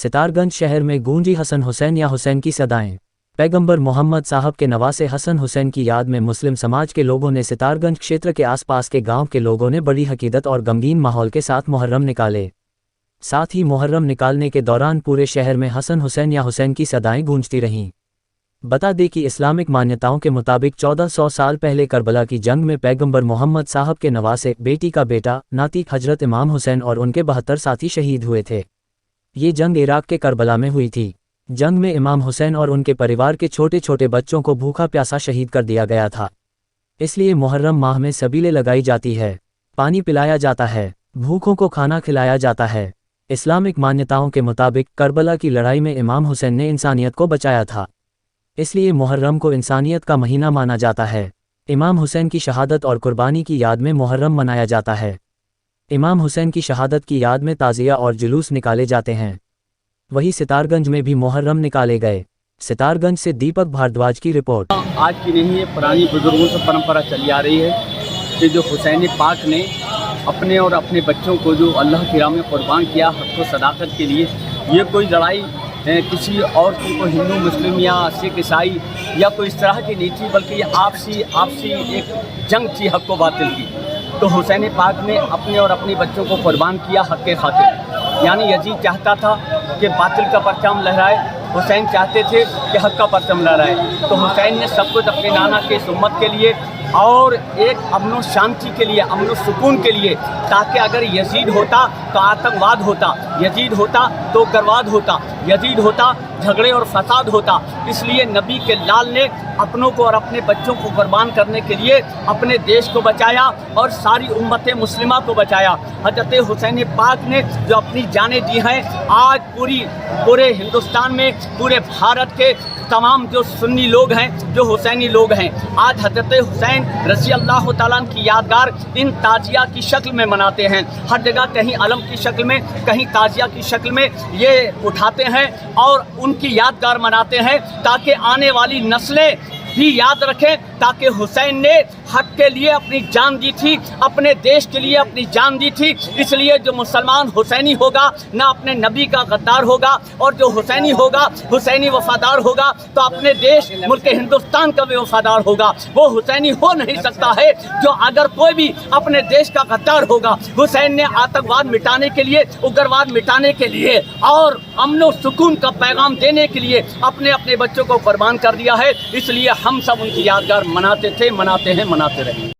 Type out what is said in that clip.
सितारगंज शहर में गूंजी हसन हुसैन या हुसैन की सदाएं। पैगंबर मोहम्मद साहब के नवासे हसन हुसैन की याद में मुस्लिम समाज के लोगों ने सितारगंज क्षेत्र के आसपास के गांव के लोगों ने बड़ी अकीदत और गमगीन माहौल के साथ मुहर्रम निकाले। साथ ही मुहर्रम निकालने के दौरान पूरे शहर में हसन हुसैन या हुसैन की सदाएं गूंजती रहीं। बता दें कि इस्लामिक मान्यताओं के मुताबिक 1400 साल पहले करबला की जंग में पैगंबर मोहम्मद साहब के नवासे बेटी का बेटा नाती हजरत इमाम हुसैन और उनके 72 साथी शहीद हुए थे। ये जंग इराक के करबला में हुई थी। जंग में इमाम हुसैन और उनके परिवार के छोटे छोटे बच्चों को भूखा प्यासा शहीद कर दिया गया था। इसलिए मुहर्रम माह में सबीलें लगाई जाती है, पानी पिलाया जाता है, भूखों को खाना खिलाया जाता है। इस्लामिक मान्यताओं के मुताबिक करबला की लड़ाई में इमाम हुसैन ने इंसानियत को बचाया था, इसलिए मुहर्रम को इंसानियत का महीना माना जाता है। इमाम हुसैन की शहादत और कुर्बानी की याद में मुहर्रम मनाया जाता है। इमाम हुसैन की शहादत की याद में ताज़िया और जुलूस निकाले जाते हैं। वहीं सितारगंज में भी मुहर्रम निकाले गए। सितारगंज से दीपक भारद्वाज की रिपोर्ट। आज की नहीं है, पुरानी बुजुर्गों से परंपरा चली आ रही है कि जो हुसैन पाक ने अपने और अपने बच्चों को जो अल्लाह की राह में कुर्बान किया हक़ व सदाकत के लिए, ये कोई लड़ाई किसी और की, कोई हिंदू मुस्लिम या सिख ईसाई या कोई इस तरह की नहीं थी, बल्कि ये आपसी एक जंग थी हक़ व बातिल की। तो हुसैन पाक ने अपने और अपने बच्चों को कुर्बान किया हक़ के खातिर। यानी यजीद चाहता था कि बातिल का परचम लहराए, हुसैन चाहते थे कि हक़ का परचम लहराए। तो हुसैन ने सब कुछ अपने नाना के सुम्मत के लिए और एक अमन व शांति के लिए, अमन व सुकून के लिए, ताकि अगर यजीद होता तो आतंकवाद होता, यजीद होता तो उग्रवाद होता, यजीद होता झगड़े और फसाद होता। इसलिए नबी के लाल ने अपनों को और अपने बच्चों को कुर्बान करने के लिए अपने देश को बचाया और सारी उम्मत मुस्लिमा को बचाया। हज़रत हुसैन पाक ने जो अपनी जानें दी हैं, आज पूरे हिंदुस्तान में, पूरे भारत के तमाम जो सुन्नी लोग हैं, जो हुसैनी लोग हैं, आज हज़रत हुसैन रज़ी अल्लाह तआला की यादगार इन ताजिया की शक्ल में मनाते हैं। हर जगह कहीं अलम की शक्ल में, कहीं ताजिया की शक्ल में ये उठाते हैं और उनकी यादगार मनाते हैं, ताकि आने वाली नस्लें भी याद रखें ताकि हुसैन ने हक के लिए अपनी जान दी थी, अपने देश के लिए अपनी जान दी थी। इसलिए जो मुसलमान हुसैनी होगा ना अपने नबी का गद्दार होगा, और जो हुसैनी होगा, हुसैनी वफादार होगा, तो अपने देश मुल्क हिंदुस्तान का भी वफादार होगा। वो हुसैनी हो नहीं सकता है जो अगर कोई भी अपने देश का गद्दार होगा। हुसैन ने आतंकवाद मिटाने के लिए, उग्रवाद मिटाने के लिए और अमन व सुकून का पैगाम देने के लिए अपने अपने बच्चों को कुर्बान कर दिया है। इसलिए हम सब उनकी यादगार मनाते थे, मनाते हैं, मनाते रहेंगे।